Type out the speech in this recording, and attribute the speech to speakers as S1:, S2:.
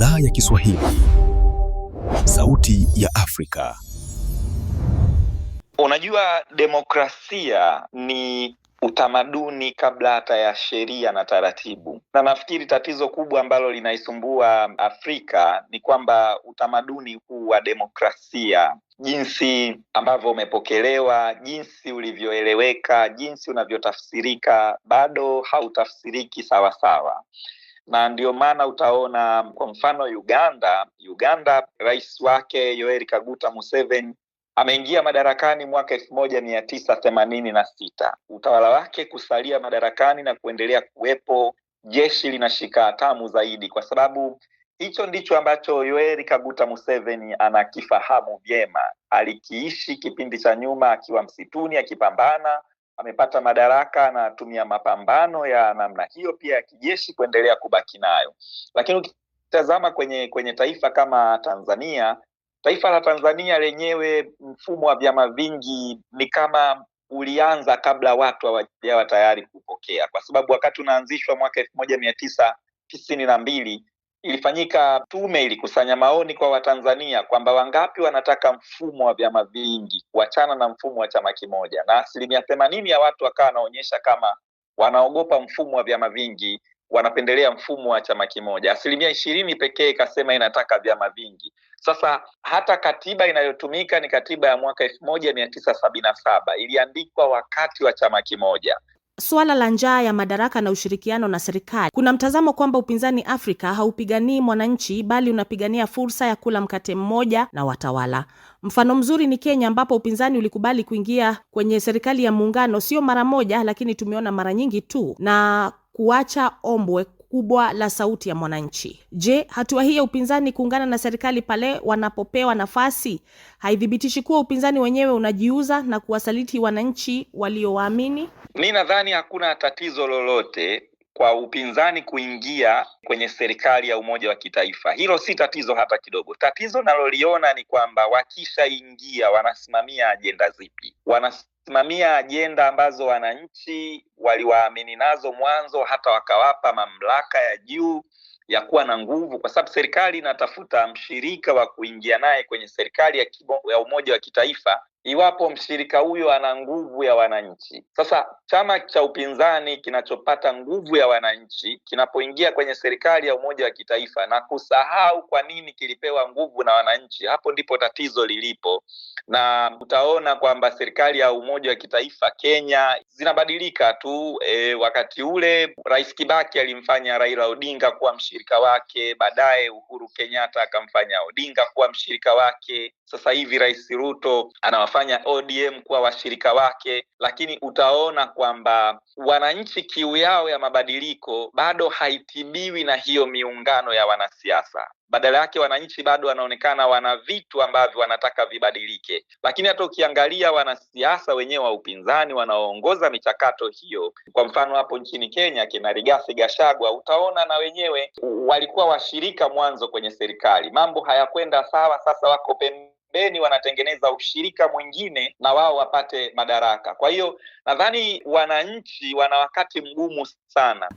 S1: Idhaa ya Kiswahili, Sauti ya Afrika.
S2: Unajua, demokrasia ni utamaduni kabla hata ya sheria na taratibu. Na nafikiri tatizo kubwa ambalo linaisumbua Afrika ni kwamba utamaduni huu wa demokrasia, jinsi ambavyo umepokelewa, jinsi ulivyoeleweka, jinsi unavyotafsirika, bado hautafsiriki sawa sawa. Na ndio maana utaona kwa mfano Uganda rais wake Yoweri Kaguta Museveni ameingia madarakani mwaka 1986. Utawala wake kusalia madarakani na kuendelea kuwepo, jeshi linashika hatamu zaidi, kwa sababu hicho ndicho ambacho Yoweri Kaguta Museveni anakifahamu vyema. Alikiishi kipindi cha nyuma akiwa msituni akipambana, amepata madaraka na anatumia mapambano ya namna hiyo pia ya kijeshi kuendelea kubaki nayo. Lakini ukitazama kwenye taifa kama Tanzania, taifa la Tanzania lenyewe, mfumo wa vyama vingi ni kama ulianza kabla watu hawajawa tayari kupokea, kwa sababu wakati unaanzishwa mwaka 1992 ilifanyika tume, ilikusanya maoni kwa Watanzania kwamba wangapi wanataka mfumo wa vyama vingi kuachana na mfumo wa chama kimoja, na 80% ya watu wakawa wanaonyesha kama wanaogopa mfumo wa vyama vingi, wanapendelea mfumo wa chama kimoja. 20% pekee ikasema inataka vyama vingi. Sasa hata katiba inayotumika ni katiba ya mwaka 1977, iliandikwa wakati wa chama kimoja.
S3: Suala la njaa ya madaraka na ushirikiano na serikali. Kuna mtazamo kwamba upinzani Afrika haupiganii mwananchi bali unapigania fursa ya kula mkate mmoja na watawala. Mfano mzuri ni Kenya, ambapo upinzani ulikubali kuingia kwenye serikali ya muungano, sio mara moja lakini tumeona mara nyingi tu, na kuacha ombwe kubwa la sauti ya mwananchi. Je, hatua hii ya upinzani kuungana na serikali pale wanapopewa nafasi haidhibitishi kuwa upinzani wenyewe unajiuza na kuwasaliti wananchi waliowaamini?
S2: Mimi nadhani hakuna tatizo lolote kwa upinzani kuingia kwenye serikali ya umoja wa kitaifa. Hilo si tatizo hata kidogo. Tatizo naloliona ni kwamba wakishaingia wanasimamia ajenda zipi? Wanasimamia ajenda ambazo wananchi waliwaamini nazo mwanzo, hata wakawapa mamlaka ya juu ya kuwa na nguvu, kwa sababu serikali inatafuta mshirika wa kuingia naye kwenye serikali ya umoja wa kitaifa iwapo mshirika huyo ana nguvu ya wananchi. Sasa chama cha upinzani kinachopata nguvu ya wananchi kinapoingia kwenye serikali ya umoja wa kitaifa na kusahau kwa nini kilipewa nguvu na wananchi, hapo ndipo tatizo lilipo. Na utaona kwamba serikali ya umoja wa kitaifa Kenya zinabadilika tu. Wakati ule Rais Kibaki alimfanya Raila Odinga kuwa mshirika wake, baadaye Uhuru Kenyatta akamfanya Odinga kuwa mshirika wake. Sasa hivi Rais Ruto anawafanya ODM kuwa washirika wake, lakini utaona kwamba wananchi kiu yao ya mabadiliko bado haitibiwi na hiyo miungano ya wanasiasa. Badala yake wananchi bado wanaonekana wana vitu ambavyo wanataka vibadilike. Lakini hata ukiangalia wanasiasa wenyewe wa upinzani wanaoongoza michakato hiyo, kwa mfano hapo nchini Kenya kina Rigathi Gachagua, utaona na wenyewe walikuwa washirika mwanzo kwenye serikali, mambo hayakwenda sawa, sasa wako pembeni wanatengeneza ushirika mwingine na wao wapate madaraka. Kwa hiyo nadhani wananchi wana wakati mgumu sana.